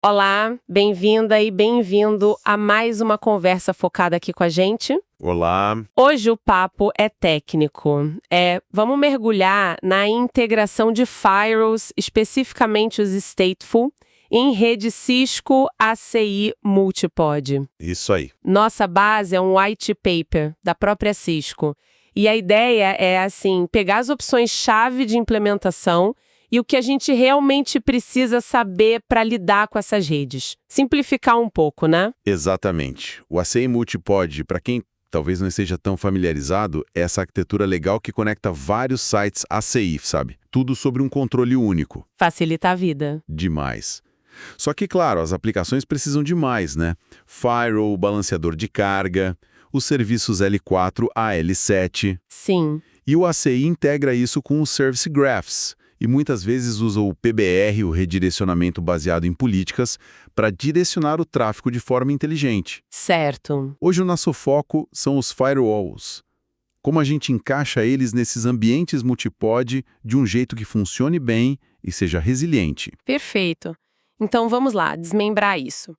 Olá, bem-vinda e bem-vindo a mais uma conversa focada aqui com a gente. Olá, Hoje o papo é técnico. Vamos mergulhar na integração de firewalls, especificamente os stateful, em rede Cisco ACI Multipod. isso aí. Nossa base é um white paper da própria Cisco. E a ideia é, assim, pegar as opções-chave de implementação e o que a gente realmente precisa saber para lidar com essas redes. Simplificar um pouco, né? Exatamente. O ACI Multipod, para quem talvez não esteja tão familiarizado, é essa arquitetura legal que conecta vários sites ACI, sabe? Tudo sobre um controle único. Facilita a vida. Demais. Só que, claro, as aplicações precisam de mais, né? Firewall, balanceador de carga, os serviços L4 a L7. Sim. E o ACI integra isso com os Service Graphs, e muitas vezes usa o PBR, o redirecionamento baseado em políticas, para direcionar o tráfego de forma inteligente. Certo. Hoje o nosso foco são os firewalls. Como a gente encaixa eles nesses ambientes multipod de um jeito que funcione bem e seja resiliente. Perfeito. Então vamos lá, desmembrar isso.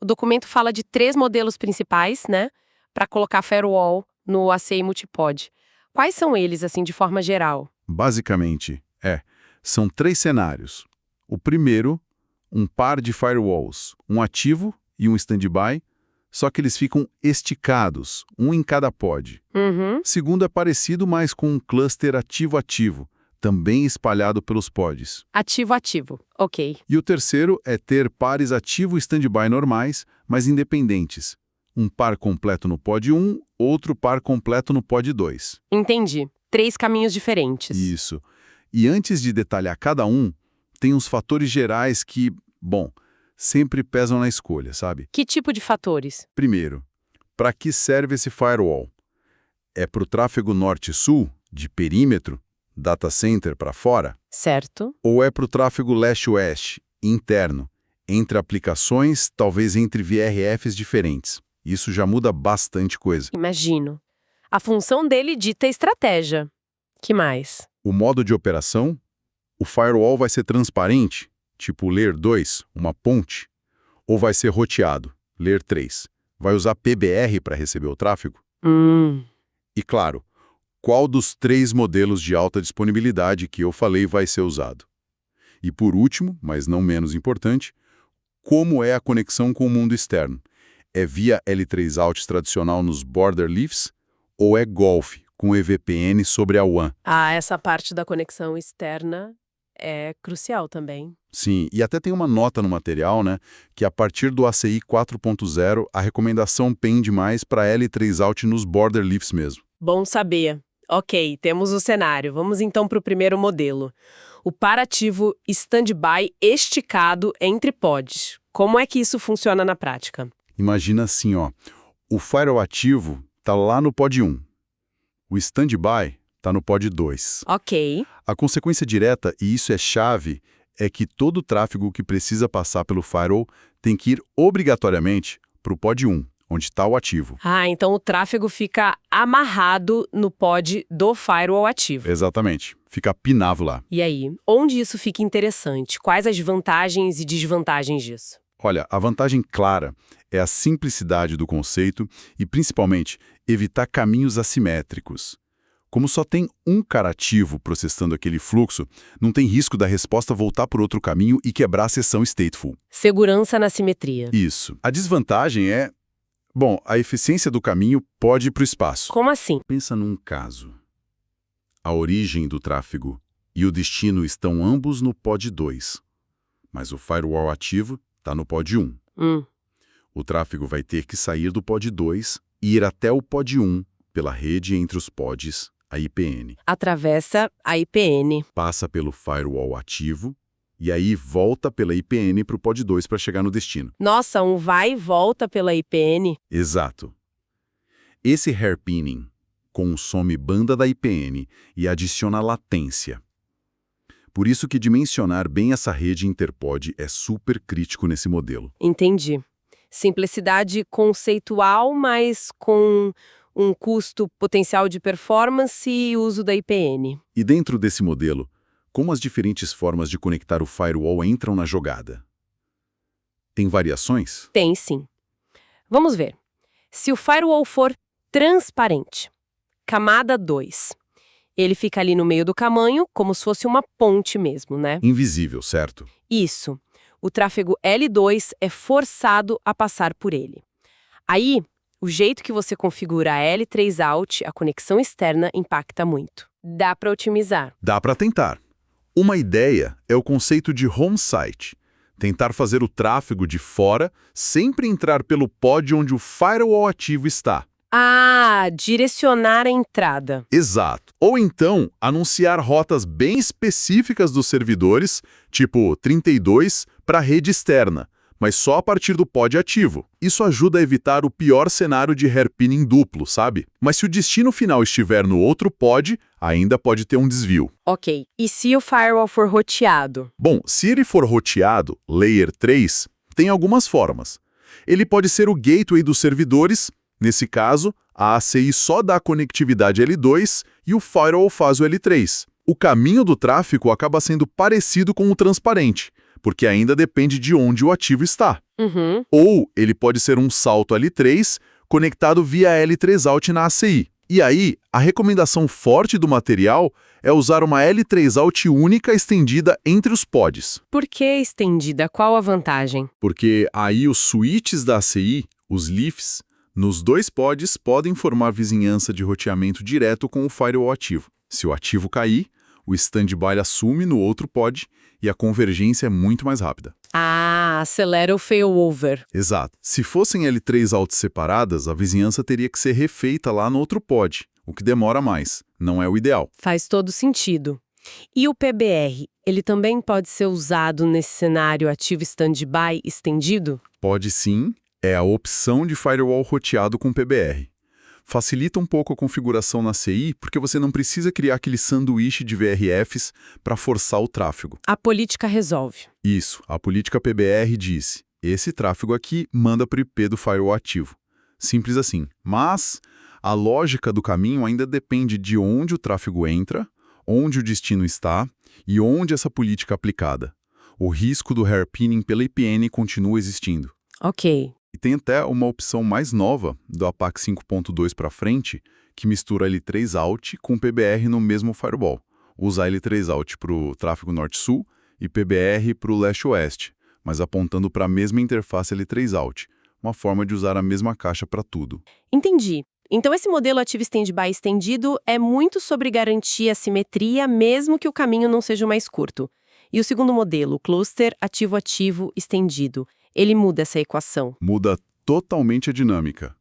O documento fala de 3 modelos principais, né? Para colocar firewall no ACI Multipod. Quais são eles, assim, de forma geral? Basicamente, são 3 cenários. O primeiro, um par de firewalls, um ativo e um standby, só que eles ficam esticados, um em cada pod. Uhum. Segundo é parecido, mas com um cluster ativo-ativo, também espalhado pelos pods. Ativo-ativo. Ok. E o terceiro é ter pares ativo e standby normais, mas independentes. Um par completo no pod 1, outro par completo no pod 2. Entendi. 3 caminhos diferentes. Isso. E antes de detalhar cada um, tem uns fatores gerais que, sempre pesam na escolha, sabe? Que tipo de fatores? Primeiro, para que serve esse firewall? É para o tráfego norte-sul, de perímetro, data center para fora? Certo. Ou é para o tráfego leste-oeste, interno, entre aplicações, talvez entre VRFs diferentes? Isso já muda bastante coisa. Imagino. A função dele dita a estratégia. Que mais? O modo de operação? O firewall vai ser transparente, tipo Layer 2, uma ponte? Ou vai ser roteado, Layer 3? Vai usar PBR para receber o tráfego? E claro, qual dos 3 modelos de alta disponibilidade que eu falei vai ser usado? E por último, mas não menos importante, como é a conexão com o mundo externo? É via L3 Out tradicional nos border leafs ou é Golf, com EVPN sobre a WAN? Essa parte da conexão externa é crucial também. Sim, e até tem uma nota no material, né, que a partir do ACI 4.0, a recomendação pende mais para L3 Out nos border leafs mesmo. Bom saber. Ok, temos o cenário. Vamos então para o primeiro modelo. O par ativo standby esticado entre pods. Como é que isso funciona na prática? Imagina assim, o firewall ativo está lá no pod 1. O standby está no pod 2. Ok. A consequência direta, e isso é chave, é que todo o tráfego que precisa passar pelo firewall tem que ir obrigatoriamente para o pod 1, onde está o ativo. Então o tráfego fica amarrado no pod do firewall ativo. Exatamente. Fica pinavo lá. E aí, onde isso fica interessante? Quais as vantagens e desvantagens disso? Olha, a vantagem clara é a simplicidade do conceito e, principalmente, evitar caminhos assimétricos. Como só tem um cara ativo processando aquele fluxo, não tem risco da resposta voltar por outro caminho e quebrar a sessão stateful. Segurança na simetria. Isso. A desvantagem é, a eficiência do caminho pode ir para o espaço. Como assim? Pensa num caso. A origem do tráfego e o destino estão ambos no pod 2, mas o firewall ativo está no pod 1. O tráfego vai ter que sair do pod 2 e ir até o pod 1 pela rede entre os pods, a IPN. Atravessa a IPN. Passa pelo firewall ativo e aí volta pela IPN para o pod 2 para chegar no destino. Nossa, um vai e volta pela IPN? Exato. Esse hairpinning consome banda da IPN e adiciona latência. Por isso que dimensionar bem essa rede interpod é super crítico nesse modelo. Entendi. Simplicidade conceitual, mas com um custo potencial de performance e uso da IPN. E dentro desse modelo, como as diferentes formas de conectar o firewall entram na jogada? Tem variações? Tem sim. Vamos ver. Se o firewall for transparente, camada 2, ele fica ali no meio do camanho, como se fosse uma ponte mesmo, né? Invisível, certo? Isso. O tráfego L2 é forçado a passar por ele. Aí, o jeito que você configura a L3 Out, a conexão externa, impacta muito. Dá para otimizar. Dá para tentar. Uma ideia é o conceito de home site. Tentar fazer o tráfego de fora sempre entrar pelo pod onde o firewall ativo está. Ah, direcionar a entrada. Exato. Ou então, anunciar rotas bem específicas dos servidores, tipo 32, para a rede externa, mas só a partir do pod ativo. Isso ajuda a evitar o pior cenário de hairpinning duplo, sabe? Mas se o destino final estiver no outro pod, ainda pode ter um desvio. Ok. E se o firewall for roteado? Bom, se ele for roteado, Layer 3, tem algumas formas. Ele pode ser o gateway dos servidores. Nesse caso, a ACI só dá conectividade L2 e o firewall faz o L3. O caminho do tráfego acaba sendo parecido com o transparente, porque ainda depende de onde o ativo está. Ou ele pode ser um salto L3 conectado via L3 Out na ACI. E aí, a recomendação forte do material é usar uma L3 Out única estendida entre os pods. Por que estendida? Qual a vantagem? Porque aí os switches da ACI, os leafs, nos dois pods podem formar vizinhança de roteamento direto com o firewall ativo. Se o ativo cair, o standby assume no outro pod e a convergência é muito mais rápida. Ah, acelera o failover. Exato. Se fossem L3 Outs separadas, a vizinhança teria que ser refeita lá no outro pod, o que demora mais. Não é o ideal. Faz todo sentido. E o PBR, ele também pode ser usado nesse cenário ativo standby estendido? Pode sim. É a opção de firewall roteado com PBR. Facilita um pouco a configuração na CI porque você não precisa criar aquele sanduíche de VRFs para forçar o tráfego. A política resolve. Isso, a política PBR disse, esse tráfego aqui manda para o IP do firewall ativo. Simples assim. Mas a lógica do caminho ainda depende de onde o tráfego entra, onde o destino está e onde essa política é aplicada. O risco do hairpinning pela IPN continua existindo. Ok. E tem até uma opção mais nova, do APAC 5.2 para frente, que mistura L3 Out com PBR no mesmo firewall. Usa L3 Out para o tráfego norte-sul e PBR para o leste-oeste, mas apontando para a mesma interface L3 Out, uma forma de usar a mesma caixa para tudo. Entendi. Então esse modelo ativo standby estendido é muito sobre garantir a simetria, mesmo que o caminho não seja o mais curto. E o segundo modelo, o cluster ativo-ativo estendido, ele muda essa equação. Muda totalmente a dinâmica.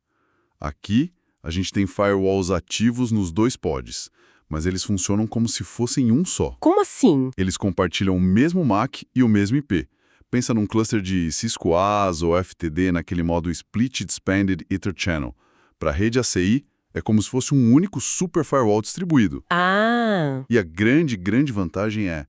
Aqui, a gente tem firewalls ativos nos dois pods, mas eles funcionam como se fossem um só. Como assim? Eles compartilham o mesmo MAC e o mesmo IP. Pensa num cluster de Cisco AS ou FTD naquele modo Split Expanded Ether Channel. Para a rede ACI, é como se fosse um único super firewall distribuído. Ah! E a grande vantagem é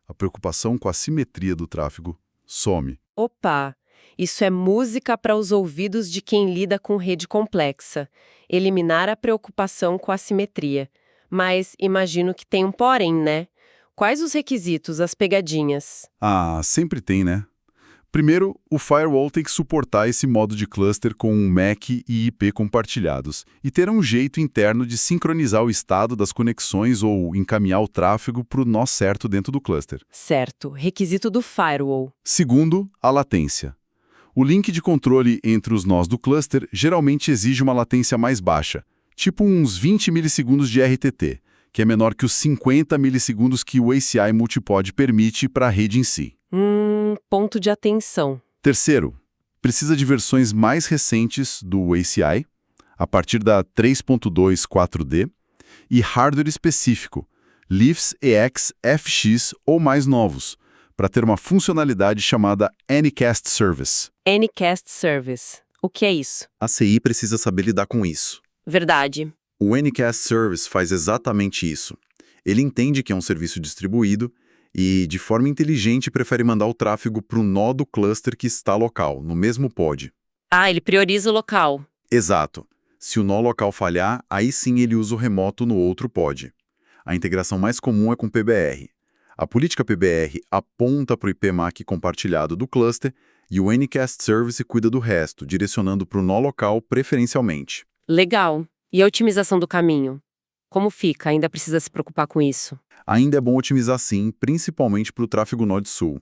a preocupação com a simetria do tráfego some. Opa! Isso é música para os ouvidos de quem lida com rede complexa. Eliminar a preocupação com a simetria. Mas imagino que tem um porém, né? Quais os requisitos, as pegadinhas? Ah, sempre tem, né? Primeiro, o firewall tem que suportar esse modo de cluster com um MAC e IP compartilhados e ter um jeito interno de sincronizar o estado das conexões ou encaminhar o tráfego para o nó certo dentro do cluster. Certo, requisito do firewall. Segundo, a latência. O link de controle entre os nós do cluster geralmente exige uma latência mais baixa, tipo uns 20 milissegundos de RTT, que é menor que os 50 milissegundos que o ACI multipod permite para a rede em si. Ponto de atenção. Terceiro, precisa de versões mais recentes do ACI, a partir da 3.2 4D, e hardware específico, Leafs EX FX ou mais novos, para ter uma funcionalidade chamada Anycast Service. Anycast Service. O que é isso? A CI precisa saber lidar com isso. Verdade. O Anycast Service faz exatamente isso. Ele entende que é um serviço distribuído e, de forma inteligente, prefere mandar o tráfego para o nó do cluster que está local, no mesmo pod. Ah, ele prioriza o local. Exato. Se o nó local falhar, aí sim ele usa o remoto no outro pod. A integração mais comum é com PBR. A política PBR aponta para o IP MAC compartilhado do cluster E o Anycast Service cuida do resto, direcionando para o nó local preferencialmente. Legal. E a otimização do caminho? Como fica? Ainda precisa se preocupar com isso? Ainda é bom otimizar sim, principalmente para o tráfego norte-sul.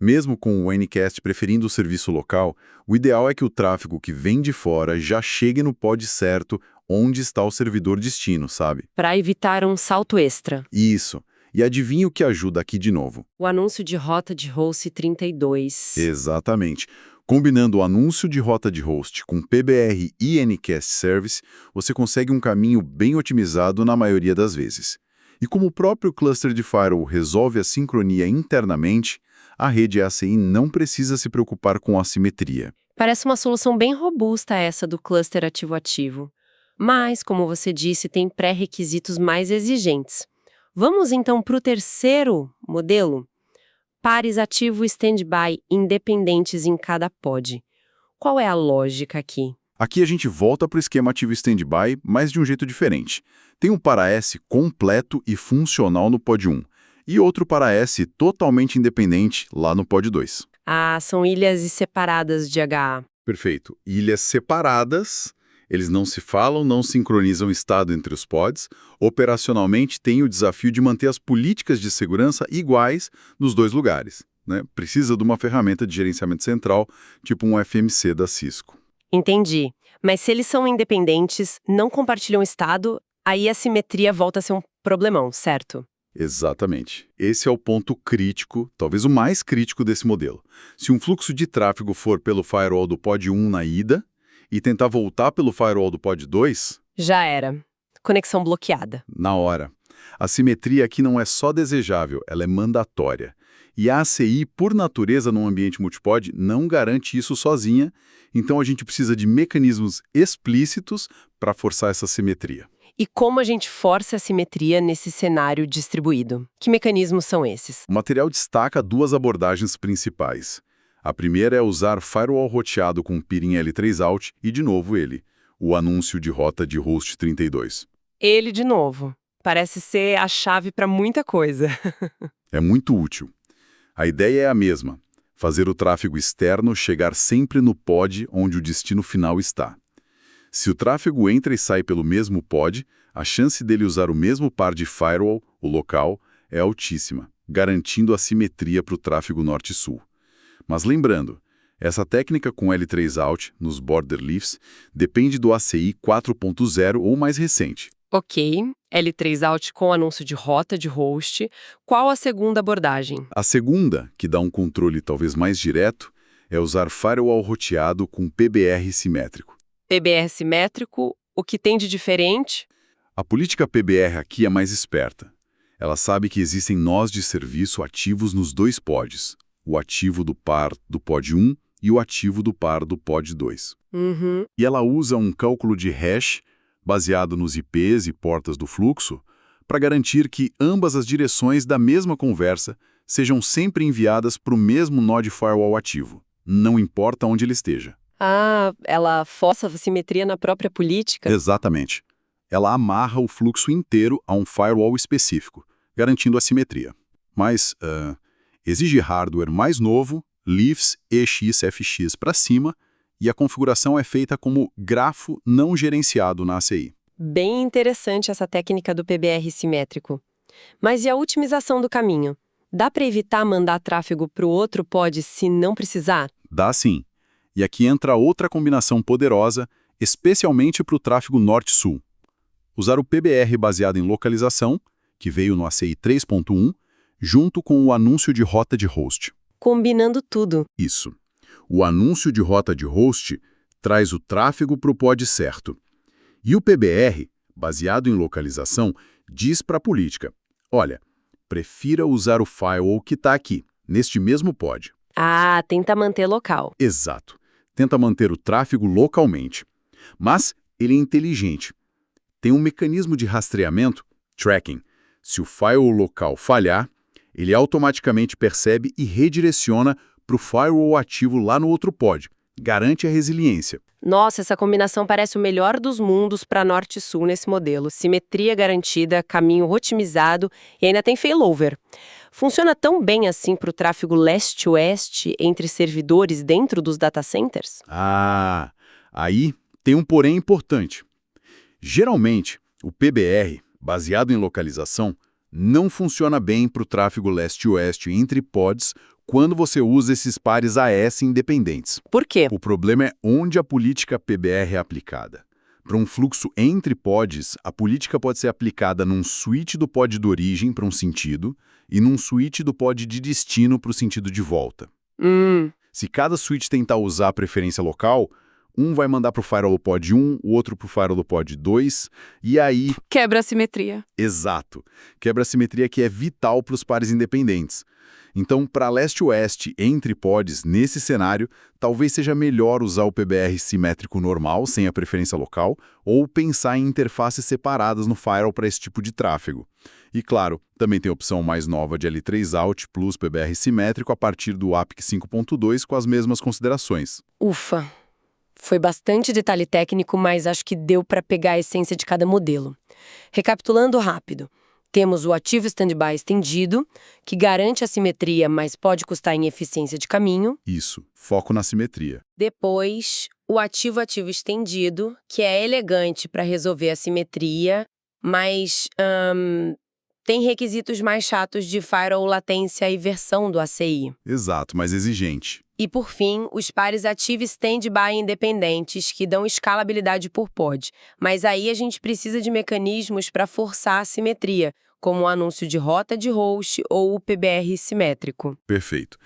Mesmo com o Anycast preferindo o serviço local, o ideal é que o tráfego que vem de fora já chegue no pod certo onde está o servidor destino, sabe? Para evitar um salto extra. Isso. E adivinha o que ajuda aqui de novo? O anúncio de rota de host 32. Exatamente. Combinando o anúncio de rota de host com PBR e Anycast Service, você consegue um caminho bem otimizado na maioria das vezes. E como o próprio cluster de firewall resolve a sincronia internamente, a rede ACI não precisa se preocupar com a assimetria. Parece uma solução bem robusta essa do cluster ativo-ativo. Mas, como você disse, tem pré-requisitos mais exigentes. Vamos então para o terceiro modelo? Pares ativo e standby independentes em cada pod. Qual é a lógica aqui? Aqui a gente volta para o esquema ativo standby, mas de um jeito diferente. Tem um para-S completo e funcional no pod 1, e outro para-S totalmente independente lá no pod 2. Ah, são ilhas separadas de HA. Perfeito. Ilhas separadas, eles não se falam, não sincronizam o estado entre os pods. Operacionalmente, tem o desafio de manter as políticas de segurança iguais nos dois lugares, né? Precisa de uma ferramenta de gerenciamento central, tipo um FMC da Cisco. Entendi. Mas se eles são independentes, não compartilham estado, aí a simetria volta a ser um problemão, certo? Exatamente. Esse é o ponto crítico, talvez o mais crítico desse modelo. Se um fluxo de tráfego for pelo firewall do pod 1 na ida e tentar voltar pelo firewall do pod 2... Já era. Conexão bloqueada. Na hora. A simetria aqui não é só desejável, ela é mandatória. E a ACI, por natureza, num ambiente multipod, não garante isso sozinha, então a gente precisa de mecanismos explícitos para forçar essa simetria. E como a gente força a simetria nesse cenário distribuído? Que mecanismos são esses? O material destaca duas abordagens principais. A primeira é usar firewall roteado com peering L3 out e, de novo, o anúncio de rota de host 32. Ele de novo. Parece ser a chave para muita coisa. É muito útil. A ideia é a mesma, fazer o tráfego externo chegar sempre no pod onde o destino final está. Se o tráfego entra e sai pelo mesmo pod, a chance dele usar o mesmo par de firewall, o local, é altíssima, garantindo a simetria para o tráfego norte-sul. Mas lembrando, essa técnica com L3 out, nos border leafs, depende do ACI 4.0 ou mais recente. Ok, L3 out com anúncio de rota de host. Qual a segunda abordagem? A segunda, que dá um controle talvez mais direto, é usar firewall roteado com PBR simétrico. PBR simétrico, o que tem de diferente? A política PBR aqui é mais esperta. Ela sabe que existem nós de serviço ativos nos dois pods, o ativo do par do pod 1 e o ativo do par do pod 2. E ela usa um cálculo de hash baseado nos IPs e portas do fluxo para garantir que ambas as direções da mesma conversa sejam sempre enviadas para o mesmo nó de firewall ativo, não importa onde ele esteja. Ah, ela força a simetria na própria política? Exatamente. Ela amarra o fluxo inteiro a um firewall específico, garantindo a simetria. Mas exige hardware mais novo, leafs EXFX para cima, e a configuração é feita como grafo não gerenciado na ACI. Bem interessante essa técnica do PBR simétrico. Mas e a otimização do caminho? Dá para evitar mandar tráfego para o outro pod se não precisar? Dá sim. E aqui entra outra combinação poderosa, especialmente para o tráfego norte-sul. Usar o PBR baseado em localização, que veio no ACI 3.1, junto com o anúncio de rota de host. Combinando tudo. Isso. O anúncio de rota de host traz o tráfego para o pod certo. E o PBR, baseado em localização, diz para a política: olha, prefira usar o firewall que está aqui, neste mesmo pod. Ah, tenta manter local. Exato. Tenta manter o tráfego localmente. Mas ele é inteligente. Tem um mecanismo de rastreamento, tracking. Se o firewall local falhar, ele automaticamente percebe e redireciona para o firewall ativo lá no outro pod. Garante a resiliência. Nossa, essa combinação parece o melhor dos mundos para norte e sul nesse modelo. Simetria garantida, caminho otimizado e ainda tem failover. Funciona tão bem assim para o tráfego leste-oeste entre servidores dentro dos data centers? Ah, aí tem um porém importante. Geralmente, o PBR, baseado em localização, não funciona bem para o tráfego leste-oeste entre pods quando você usa esses pares AS independentes. Por quê? O problema é onde a política PBR é aplicada. Para um fluxo entre pods, a política pode ser aplicada num switch do pod de origem para um sentido e num switch do pod de destino para o sentido de volta. Se cada switch tentar usar a preferência local, um vai mandar para o firewall pod 1, o outro para o firewall pod 2, e aí... Quebra a simetria. Exato. Quebra a simetria que é vital para os pares independentes. Então, para leste-oeste entre pods, nesse cenário, talvez seja melhor usar o PBR simétrico normal, sem a preferência local, ou pensar em interfaces separadas no firewall para esse tipo de tráfego. E claro, também tem a opção mais nova de L3Out plus PBR simétrico a partir do APIC 5.2 com as mesmas considerações. Ufa! Foi bastante detalhe técnico, mas acho que deu para pegar a essência de cada modelo. Recapitulando rápido. Temos o ativo stand-by estendido, que garante a simetria, mas pode custar em eficiência de caminho. Isso, foco na simetria. Depois, o ativo-ativo estendido, que é elegante para resolver a simetria, mas tem requisitos mais chatos de firewall, latência e versão do ACI. Exato, mas exigente. E, por fim, os pares ativo stand-by independentes, que dão escalabilidade por pod. Mas aí a gente precisa de mecanismos para forçar a simetria, como o anúncio de rota de host ou o PBR simétrico. Perfeito.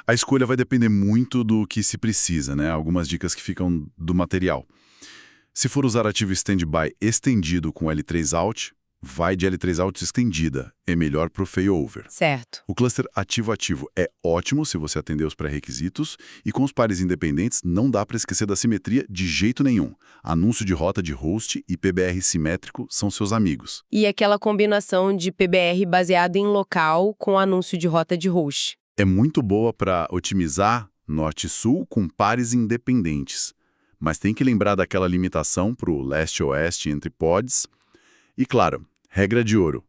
A escolha vai depender muito do que se precisa, né? Algumas dicas que ficam do material. Se for usar ativo stand-by estendido com L3Out, vai de L3Out estendida, é melhor para o failover. Certo. O cluster ativo-ativo é ótimo se você atender os pré-requisitos, e com os pares independentes não dá para esquecer da simetria de jeito nenhum. Anúncio de rota de host e PBR simétrico são seus amigos. E aquela combinação de PBR baseado em local com anúncio de rota de host. É muito boa para otimizar norte-sul com pares independentes, mas tem que lembrar daquela limitação para o leste-oeste entre pods. E claro, regra de ouro.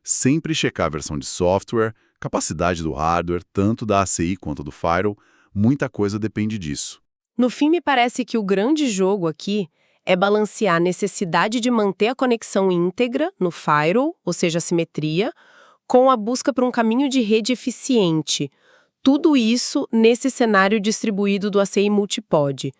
Sempre checar a versão de software, capacidade do hardware, tanto da ACI quanto do firewall, muita coisa depende disso. No fim, me parece que o grande jogo aqui é balancear a necessidade de manter a conexão íntegra no firewall, ou seja, a simetria, com a busca por um caminho de rede eficiente. Tudo isso nesse cenário distribuído do ACI multipod.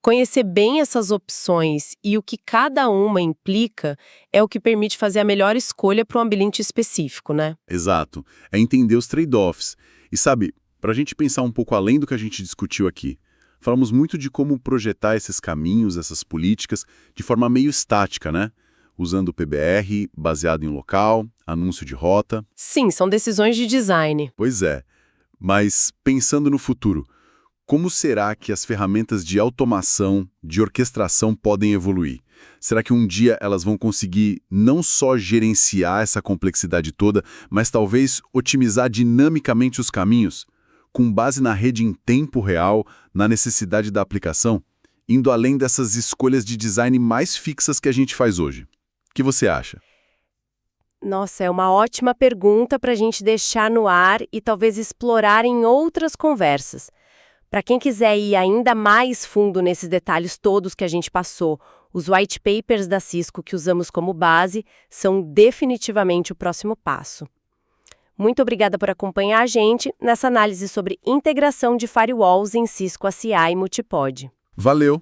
Conhecer bem essas opções e o que cada uma implica é o que permite fazer a melhor escolha para um ambiente específico, né? Exato. É entender os trade-offs. E sabe, para a gente pensar um pouco além do que a gente discutiu aqui, falamos muito de como projetar esses caminhos, essas políticas, de forma meio estática, né? Usando o PBR, baseado em local, anúncio de rota. Sim, são decisões de design. Pois é. Mas pensando no futuro, como será que as ferramentas de automação, de orquestração podem evoluir? Será que um dia elas vão conseguir não só gerenciar essa complexidade toda, mas talvez otimizar dinamicamente os caminhos, com base na rede em tempo real, na necessidade da aplicação, indo além dessas escolhas de design mais fixas que a gente faz hoje? O que você acha? Nossa, é uma ótima pergunta para a gente deixar no ar e talvez explorar em outras conversas. Para quem quiser ir ainda mais fundo nesses detalhes todos que a gente passou, os white papers da Cisco que usamos como base são definitivamente o próximo passo. Muito obrigada por acompanhar a gente nessa análise sobre integração de firewalls em Cisco ACI Multipod. Valeu!